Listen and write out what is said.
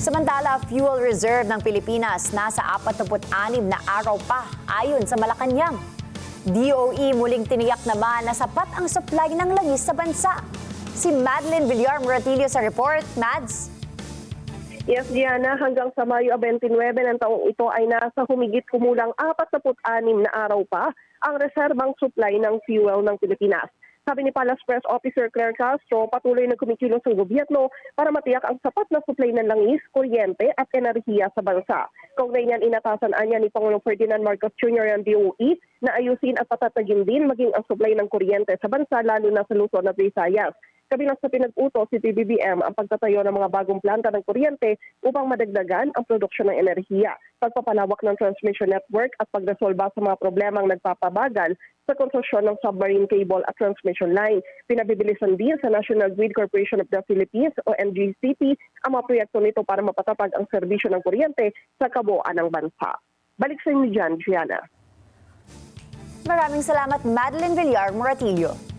Samantala, fuel reserve ng Pilipinas nasa 46 na araw pa ayon sa Malacanang. DOE muling tiniyak naman na sapat ang supply ng langis sa bansa. Si Madeline Villar Moratillo sa report. Mads? Yes, Diana, hanggang sa Mayo 29 ng taong ito ay nasa humigit kumulang 46 na araw pa ang reserbang supply ng fuel ng Pilipinas. Sabi ni Palace Press Officer Claire Castro, patuloy na kumikilos ang gobyerno para matiyak ang sapat na supply ng langis, kuryente at enerhiya sa bansa. Kaugnay niyan, inatasan niya ni Pangulong Ferdinand Marcos Jr. ang DOE na ayusin at patatagin din maging ang supply ng kuryente sa bansa lalo na sa Luzon at Visayas. Kabilang sa pinag-utos si PBBM ang pagtatayo ng mga bagong planta ng kuryente upang madagdagan ang produksyon ng enerhiya, pagpapalawak ng transmission network at pagresolba sa mga problemang nagpapabagal sa konstruksyon ng submarine cable at transmission line. Pinabibilisan din sa National Grid Corporation of the Philippines o NGCP ang mga proyekto nito para mapatatag ang serbisyo ng kuryente sa kabuuan ng bansa. Balik sa inyo dyan, Gianna. Maraming salamat, Madeline Villar Moratillo.